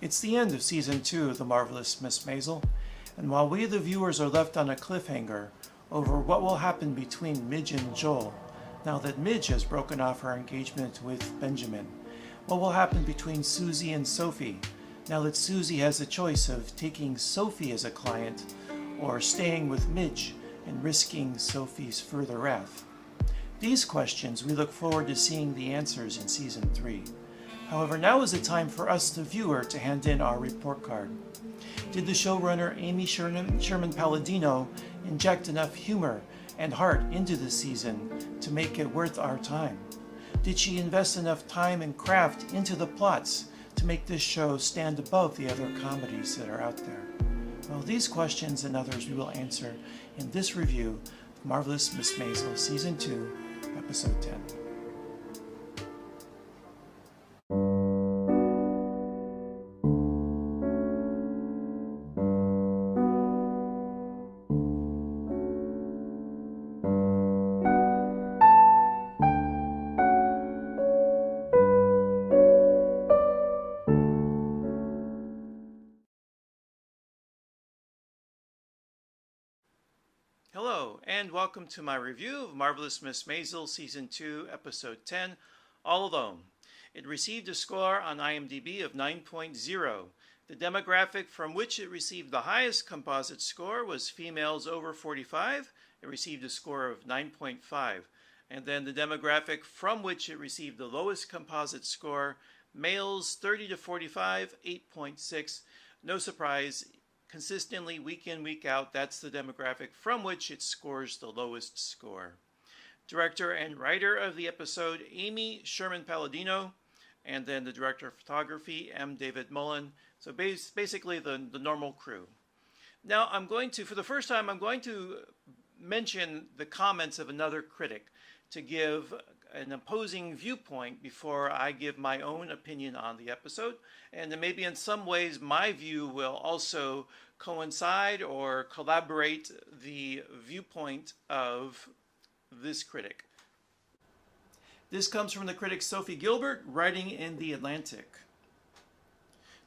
It's the end of Season 2 of The Marvelous Miss Maisel, and while we the viewers are left on a cliffhanger over what will happen between Midge and Joel, now that Midge has broken off her engagement with Benjamin, what will happen between Susie and Sophie, now that Susie has the choice of taking Sophie as a client or staying with Midge and risking Sophie's further wrath. These questions we look forward to seeing the answers in Season 3. However, now is the time for us, the viewer, to hand in our report card. Did the showrunner Amy Sherman Palladino inject enough humor and heart into the season to make it worth our time? Did she invest enough time and craft into the plots to make this show stand above the other comedies that are out there? Well, these questions and others we will answer in this review of Marvelous Miss Maisel Season 2, Episode 10. Hello, and welcome to my review of Marvelous Miss Maisel Season 2, Episode 10, All Alone. It received a score on IMDb of 9.0. The demographic from which it received the highest composite score was females over 45. It received a score of 9.5. And then the demographic from which it received the lowest composite score, males 30 to 45, 8.6. No surprise. Consistently, week in, week out, that's the demographic from which it scores the lowest score. Director and writer of the episode, Amy Sherman Palladino, and then the director of photography, M. David Mullen. So basically the normal crew. Now for the first time, I'm going to mention the comments of another critic to give an opposing viewpoint before I give my own opinion on the episode. And then maybe in some ways my view will also coincide or collaborate the viewpoint of this critic. This comes from the critic Sophie Gilbert, writing in The Atlantic.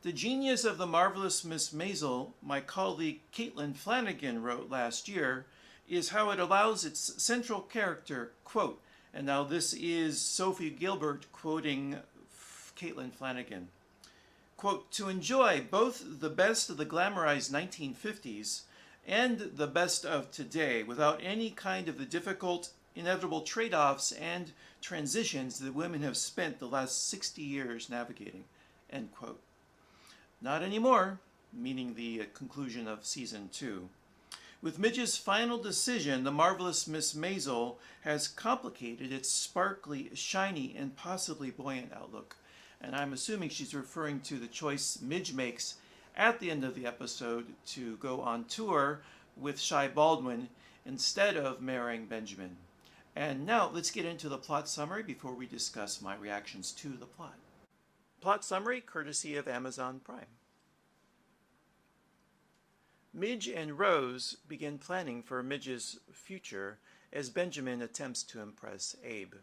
The genius of the Marvelous Miss Maisel, my colleague Caitlin Flanagan wrote last year, is how it allows its central character, quote, and now this is Sophie Gilbert quoting Caitlin Flanagan, quote, to enjoy both the best of the glamorized 1950s and the best of today without any kind of the difficult, inevitable trade-offs and transitions that women have spent the last 60 years navigating, end quote. Not anymore, meaning the conclusion of Season 2. With Midge's final decision, the Marvelous Miss Maisel has complicated its sparkly, shiny, and possibly buoyant outlook. And I'm assuming she's referring to the choice Midge makes at the end of the episode to go on tour with Shy Baldwin instead of marrying Benjamin. And now let's get into the plot summary before we discuss my reactions to the plot. Plot summary courtesy of Amazon Prime. Midge and Rose begin planning for Midge's future as Benjamin attempts to impress Abe.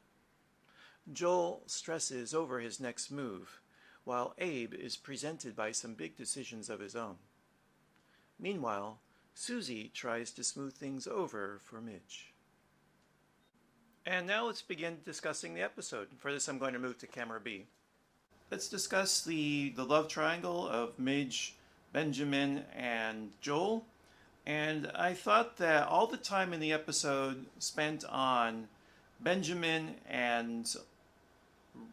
Joel stresses over his next move, while Abe is presented by some big decisions of his own. Meanwhile, Susie tries to smooth things over for Midge. And now let's begin discussing the episode. For this, I'm going to move to camera B. Let's discuss the love triangle of Midge, Benjamin, and Joel. And I thought that all the time in the episode spent on Benjamin and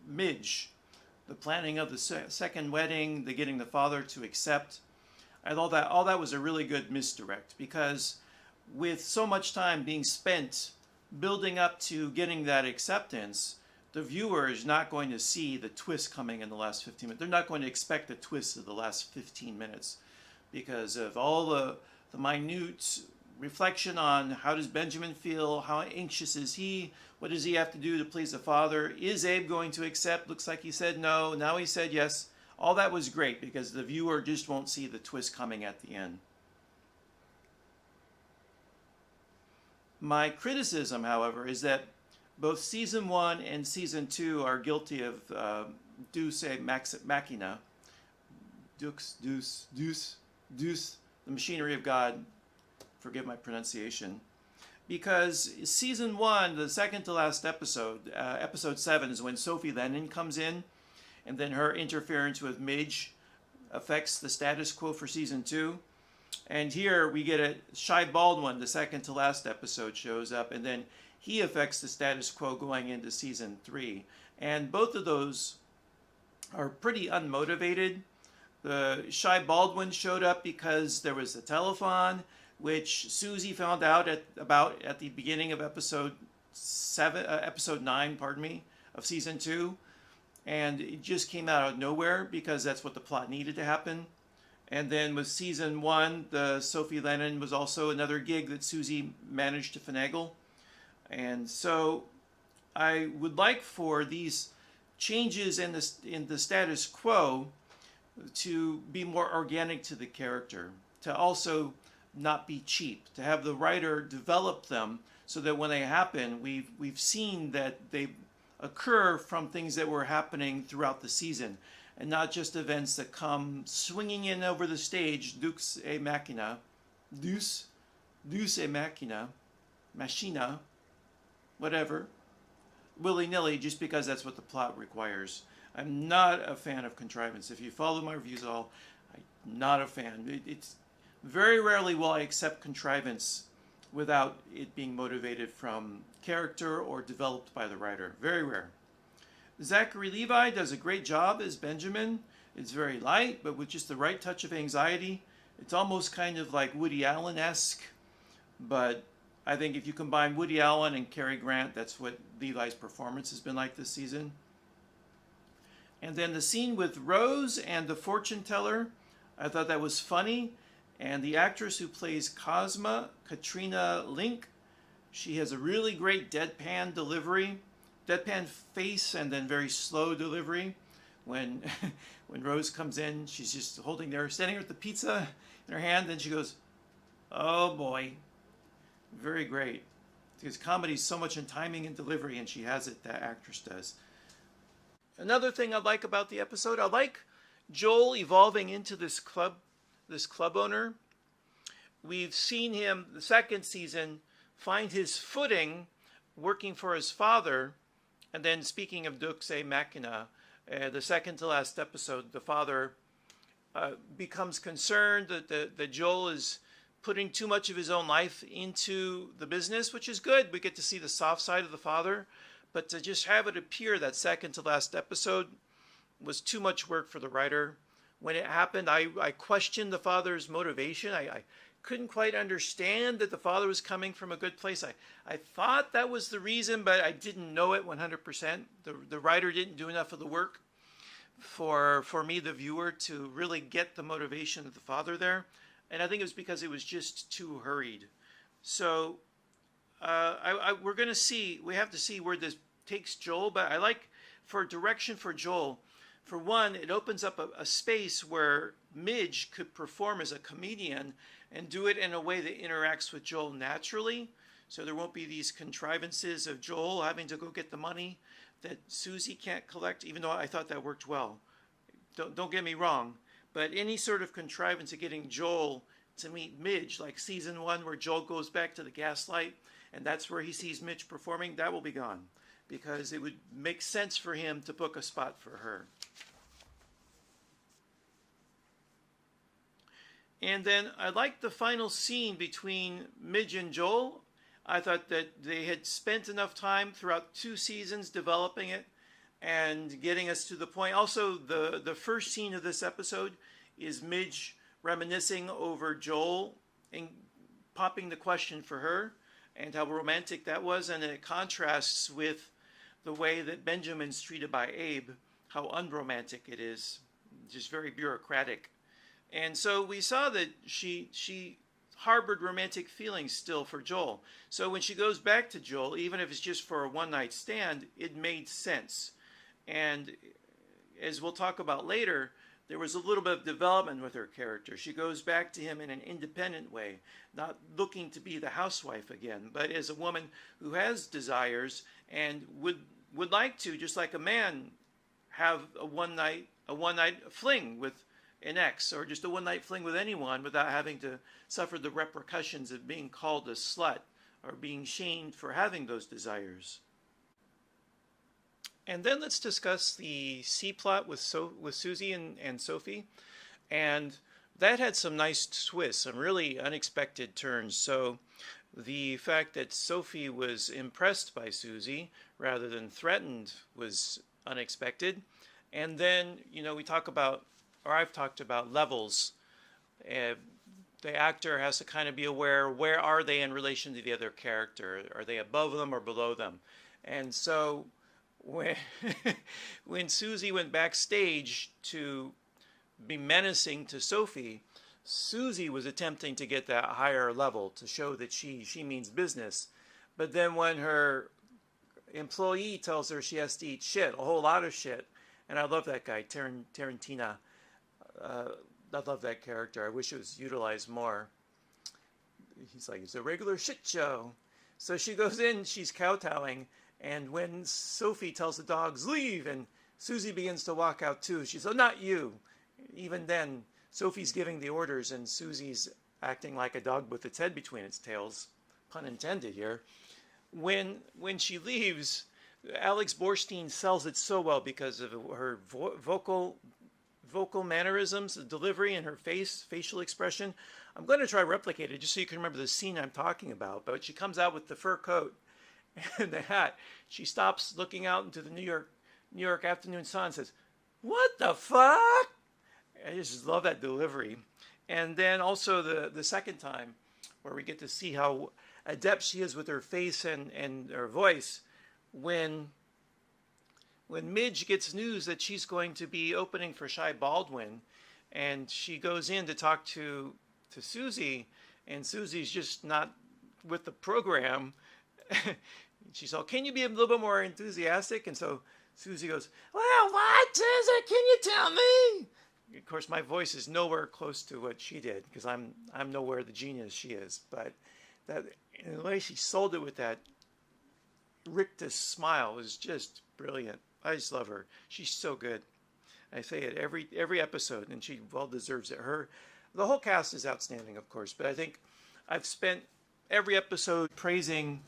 Midge, the planning of the second wedding, the getting the father to accept, and all that was a really good misdirect, because with so much time being spent building up to getting that acceptance, the viewer is not going to see the twist coming in the last 15 minutes. They're not going to expect the twist of the last 15 minutes because of all the minute reflection on how does Benjamin feel, how anxious is he, what does he have to do to please the father, is Abe going to accept, looks like he said no, now he said yes. All that was great because the viewer just won't see the twist coming at the end. My criticism, however, is that both Season 1 and Season 2 are guilty of Deus Ex Machina, Dux, Deuce, the machinery of God. Forgive my pronunciation. Because season 1, the second to last episode, episode 7, is when Sophie Lennon comes in, and then her interference with Midge affects the status quo for season 2. And here we get a Shy Baldwin, the second to last episode, shows up, and then he affects the status quo going into season 3. And both of those are pretty unmotivated. The Shy Baldwin showed up because there was a telethon, which Susie found out at the beginning of episode 9, of season 2, and it just came out of nowhere because that's what the plot needed to happen. And then with season 1, the Sophie Lennon was also another gig that Susie managed to finagle. And so I would like for these changes in the status quo to be more organic to the character, to also not be cheap, to have the writer develop them so that when they happen, we've seen that they occur from things that were happening throughout the season, and not just events that come swinging in over the stage, Dux e machina, whatever, willy-nilly, just because that's what the plot requires. I'm not a fan of contrivance. If you follow my reviews at all, I'm not a fan. It's very rarely will I accept contrivance without it being motivated from character or developed by the writer. Very rare. Zachary Levi does a great job as Benjamin. It's very light, but with just the right touch of anxiety. It's almost kind of like Woody Allen-esque, but I think if you combine Woody Allen and Cary Grant, that's what Levi's performance has been like this season. And then the scene with Rose and the fortune teller, I thought that was funny. And the actress who plays Cosma, Katrina Link, she has a really great deadpan delivery, deadpan face, and then very slow delivery. When Rose comes in, she's just standing there with the pizza in her hand, and she goes, "Oh boy." Very great. Because comedy's so much in timing and delivery, and she has it, that actress does. Another thing I like about the episode, I like Joel evolving into this club owner. We've seen him, the second season, find his footing working for his father. And then speaking of Dux e machina, the second to last episode, the father becomes concerned that Joel is putting too much of his own life into the business, which is good. We get to see the soft side of the father. But to just have it appear that second to last episode was too much work for the writer. When it happened, I questioned the father's motivation. I couldn't quite understand that the father was coming from a good place. I thought that was the reason, but I didn't know it 100%. The writer didn't do enough of the work for me, the viewer, to really get the motivation of the father there. And I think it was because it was just too hurried. So we're going to see, we have to see where this takes Joel. But I like, for direction for Joel, for one, it opens up a space where Midge could perform as a comedian and do it in a way that interacts with Joel naturally. So there won't be these contrivances of Joel having to go get the money that Susie can't collect, even though I thought that worked well. Don't get me wrong. But any sort of contrivance of getting Joel to meet Midge, like season 1 where Joel goes back to the gaslight and that's where he sees Midge performing, that will be gone. Because it would make sense for him to book a spot for her. And then I liked the final scene between Midge and Joel. I thought that they had spent enough time throughout 2 seasons developing it and getting us to the point. Also, the first scene of this episode is Midge reminiscing over Joel and popping the question for her and how romantic that was. And it contrasts with the way that Benjamin's treated by Abe, how unromantic it is, just very bureaucratic. And so we saw that she harbored romantic feelings still for Joel. So when she goes back to Joel, even if it's just for a one-night stand, it made sense. And as we'll talk about later, there was a little bit of development with her character. She goes back to him in an independent way, not looking to be the housewife again, but as a woman who has desires and would like to, just like a man, have a one-night fling with an ex or just a one-night fling with anyone without having to suffer the repercussions of being called a slut or being shamed for having those desires. And then let's discuss the C plot with Susie and Sophie. And that had some nice twists, some really unexpected turns. So the fact that Sophie was impressed by Susie rather than threatened was unexpected. And then, we talk about, or I've talked about levels. The actor has to kind of be aware, where are they in relation to the other character? Are they above them or below them? And so when Susie went backstage to be menacing to Sophie, Susie was attempting to get that higher level to show that she means business. But then when her employee tells her she has to eat shit, a whole lot of shit, and I love that guy, Tarantina. I love that character. I wish it was utilized more. He's like, it's a regular shit show. So she goes in, she's kowtowing, and when Sophie tells the dogs, leave, and Susie begins to walk out too, she says, oh, not you. Even then, Sophie's giving the orders, and Susie's acting like a dog with its head between its tails. Pun intended here. When she leaves, Alex Borstein sells it so well because of her vocal mannerisms, the delivery, and her facial expression. I'm going to try to replicate it just so you can remember the scene I'm talking about. But she comes out with the fur coat and the hat. She stops looking out into the New York afternoon sun and says, "What the fuck?" I just love that delivery. And then also the second time where we get to see how adept she is with her face and her voice when Midge gets news that she's going to be opening for Shy Baldwin, and she goes in to talk to Susie, and Susie's just not with the program. She's all, can you be a little bit more enthusiastic? And so Susie goes, well, what, Susie, can you tell me? Of course, my voice is nowhere close to what she did because I'm nowhere the genius she is. But that, in the way she sold it with that rictus smile was just brilliant. I just love her. She's so good. I say it every episode, and she well deserves it. The whole cast is outstanding, of course, but I think I've spent every episode praising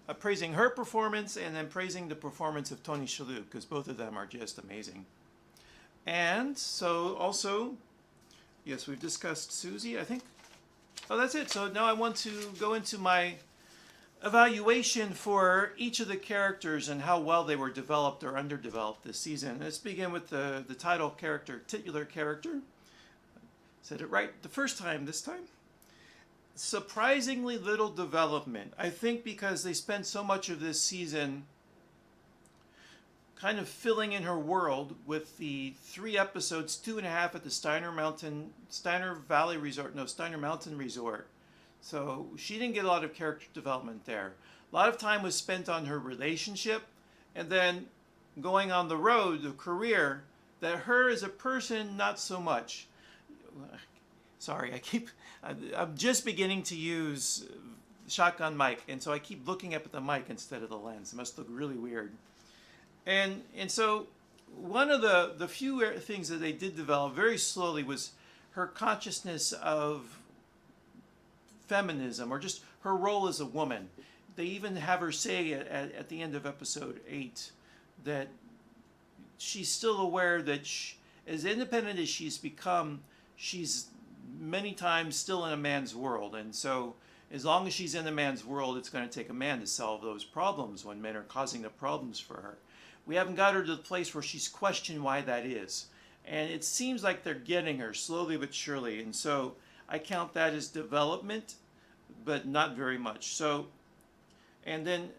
her performance and then praising the performance of Tony Shalhoub, because both of them are just amazing. And so also, yes, we've discussed Susie, I think. Oh, that's it. So now I want to go into my evaluation for each of the characters and how well they were developed or underdeveloped this season. Let's begin with the title character, titular character. Said it right the first time this time. Surprisingly little development. I think because they spent so much of this season kind of filling in her world with the 3 episodes, 2.5 at the Steiner Mountain Resort. So she didn't get a lot of character development there. A lot of time was spent on her relationship, and then going on the road, the career, that her as a person, not so much. Sorry, I'm just beginning to use shotgun mic, and so I keep looking up at the mic instead of the lens. It must look really weird. And so one of the few things that they did develop very slowly was her consciousness of feminism, or just her role as a woman. They even have her say at the end of episode 8 that she's still aware that as independent as she's become, she's many times still in a man's world. And so as long as she's in a man's world, it's going to take a man to solve those problems when men are causing the problems for her. We haven't got her to the place where she's questioned why that is. And it seems like they're getting her slowly but surely. And so I count that as development, but not very much. So, and then,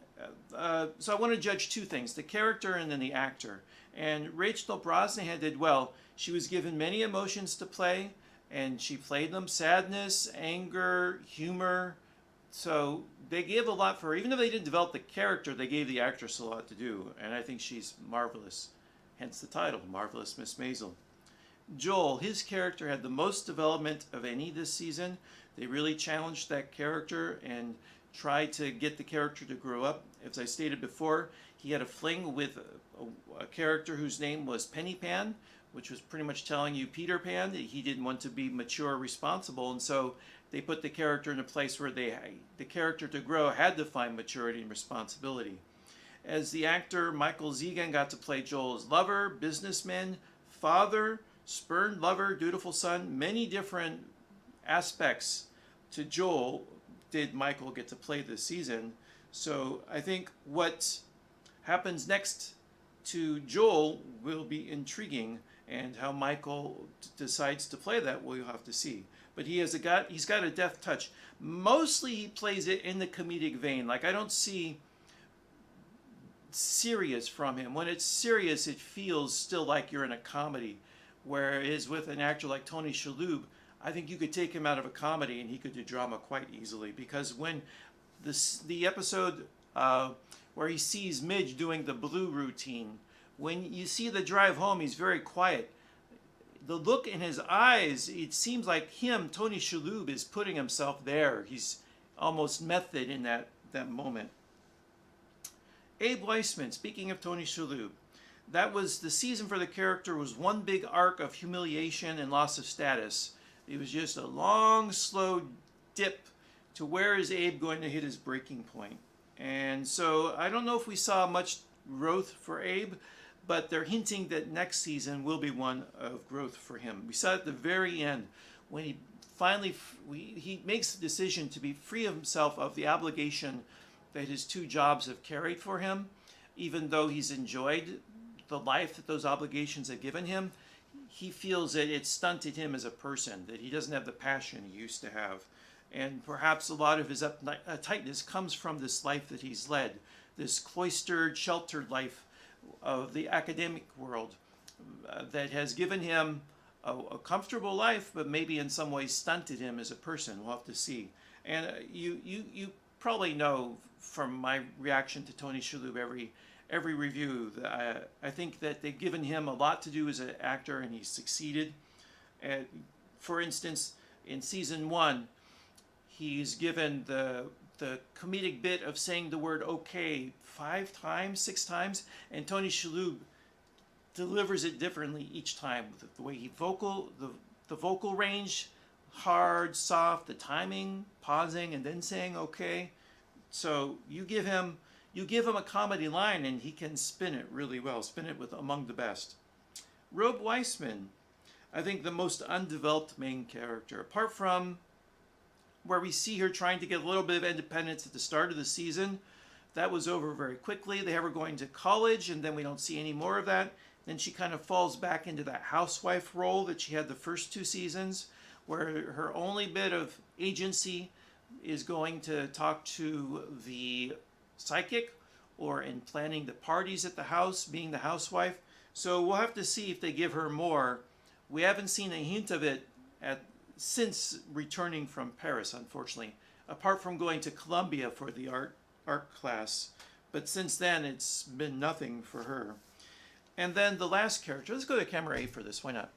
so I want to judge 2 things, the character and then the actor. And Rachel Brosnahan did well. She was given many emotions to play, and she played them: sadness, anger, humor. So they gave a lot for her. Even though they didn't develop the character, they gave the actress a lot to do. And I think she's marvelous. Hence the title, Marvelous Miss Maisel. Joel, his character had the most development of any this season. They really challenged that character and tried to get the character to grow up. As I stated before, he had a fling with a character whose name was Penny Pan, which was pretty much telling you Peter Pan that he didn't want to be mature, responsible, and so they put the character in a place where the character to grow had to find maturity and responsibility. As the actor, Michael Zegan got to play Joel's lover, businessman, father, spurned lover, dutiful son. Many different aspects to Joel did Michael get to play this season. So I think what happens next to Joel will be intriguing, and how Michael decides to play that we'll have to see. But he's got a deft touch. Mostly he plays it in the comedic vein. Like, I don't see serious from him. When it's serious, it feels still like you're in a comedy. Whereas with an actor like Tony Shalhoub, I think you could take him out of a comedy and he could do drama quite easily. Because when the episode where he sees Midge doing the blue routine, when you see the drive home, he's very quiet. The look in his eyes, it seems like Tony Shalhoub, is putting himself there. He's almost method in that moment. Abe Weissman, speaking of Tony Shalhoub, that was the season for the character was one big arc of humiliation and loss of status. It was just a long, slow dip to where is Abe going to hit his breaking point. And so I don't know if we saw much growth for Abe, but they're hinting that next season will be one of growth for him. We saw at the very end when he finally he makes the decision to be free of himself of the obligation that his two jobs have carried for him, even though he's enjoyed the life that those obligations have given him. He feels that it stunted him as a person, that he doesn't have the passion he used to have. And perhaps a lot of his uptightness comes from this life that he's led, this cloistered, sheltered life of the academic world that has given him a comfortable life, but maybe in some ways stunted him as a person. We'll have to see. And you probably know from my reaction to Tony Shalhoub every review that I think that they've given him a lot to do as an actor, and he's succeeded. For instance, in season 1, he's given the comedic bit of saying the word okay 5 times, 6 times, and Tony Shalhoub delivers it differently each time. The way he the vocal range, hard, soft, the timing, pausing, and then saying okay. So you give him a comedy line and he can spin it really well, spin it with among the best. Rob Weissman, I think the most undeveloped main character, apart from where we see her trying to get a little bit of independence at the start of the season. That was over very quickly. They have her going to college, and then we don't see any more of that. Then she kind of falls back into that housewife role that she had the first 2 seasons, where her only bit of agency is going to talk to the psychic or in planning the parties at the house, being the housewife. So we'll have to see if they give her more. We haven't seen a hint of it since returning from Paris, unfortunately, apart from going to Columbia for the art class. But since then, it's been nothing for her. And then the last character, let's go to camera A for this, why not?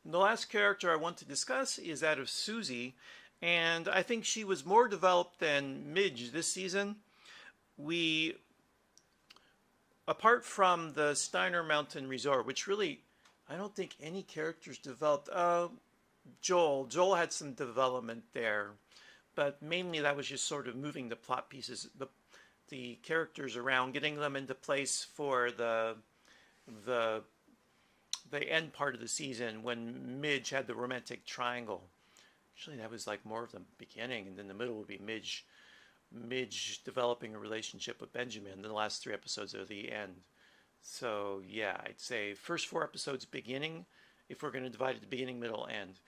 The last character I want to discuss is that of Susie, and I think she was more developed than Midge this season. Apart from the Steiner Mountain Resort, which really, I don't think any characters developed. Joel had some development there, but mainly that was just sort of moving the plot pieces, the characters around, getting them into place for the end part of the season when Midge had the romantic triangle. Actually, that was like more of the beginning, and then the middle would be Midge developing a relationship with Benjamin. And the last 3 episodes are the end. So yeah, I'd say first 4 episodes beginning, if we're going to divide it to beginning, middle, end.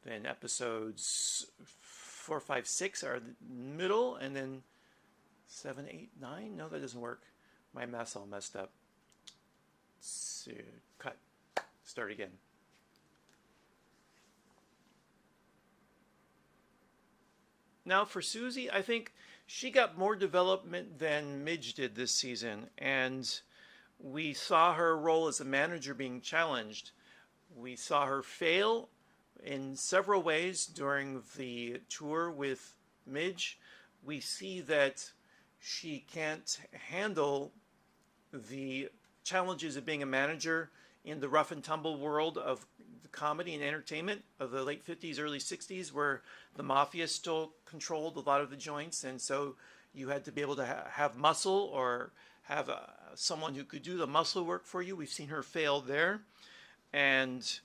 Then episodes 4, 5, 6 are the middle, and then 7, 8, 9. No, that doesn't work. My math's all messed up. So, cut. Start again. Now for Susie, I think she got more development than Midge did this season, and we saw her role as a manager being challenged. We saw her fail in several ways during the tour with Midge. We see that she can't handle the challenges of being a manager in the rough and tumble world of the comedy and entertainment of the late 50s, early 60s, where the mafia still controlled a lot of the joints. And so you had to be able to have muscle or have someone who could do the muscle work for you. We've seen her fail there. And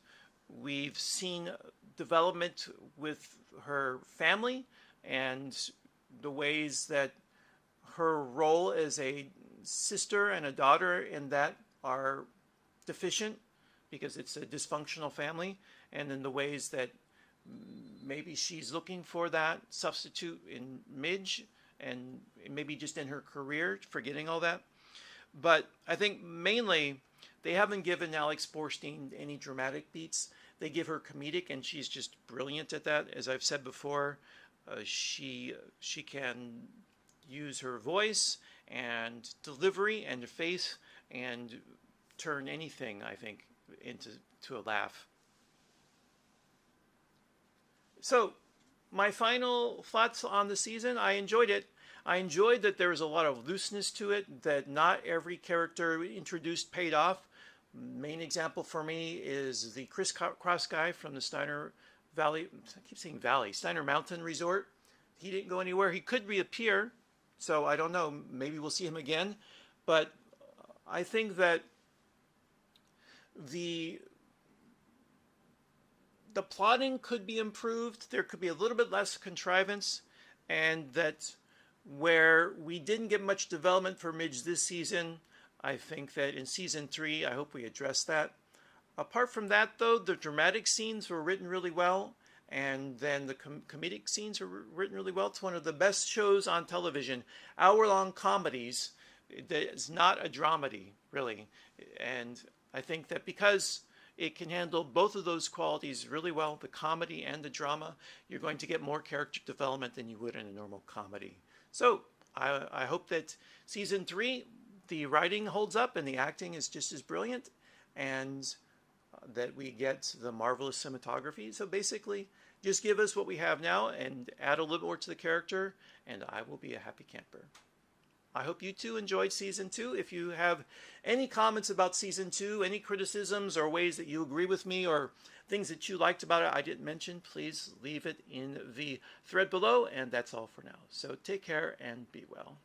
we've seen development with her family and the ways that her role as a sister and a daughter in that are deficient because it's a dysfunctional family, and in the ways that maybe she's looking for that substitute in Midge and maybe just in her career, forgetting all that. But I think mainly they haven't given Alex Borstein any dramatic beats. They give her comedic, and she's just brilliant at that. As I've said before, she can use her voice and delivery and face and turn anything, I think, into a laugh. So my final thoughts on the season: I enjoyed it. I enjoyed that there was a lot of looseness to it, that not every character introduced paid off. Main example for me is the Criss Cross guy from the Steiner Valley, I keep saying Valley, Steiner Mountain Resort. He didn't go anywhere. He could reappear, so I don't know. Maybe we'll see him again. But I think that the plotting could be improved. There could be a little bit less contrivance, and that where we didn't get much development for Midge this season, I think that in season 3, I hope we address that. Apart from that, though, the dramatic scenes were written really well, and then the comedic scenes were written really well. It's one of the best shows on television. Hour-long comedies that is not a dramedy, really. And I think that because it can handle both of those qualities really well, the comedy and the drama, you're going to get more character development than you would in a normal comedy. So I hope that season 3, the writing holds up and the acting is just as brilliant, and that we get the marvelous cinematography. So basically, just give us what we have now and add a little more to the character, and I will be a happy camper. I hope you too enjoyed season 2. If you have any comments about season 2, any criticisms or ways that you agree with me or things that you liked about it I didn't mention, please leave it in the thread below. And that's all for now. So take care and be well.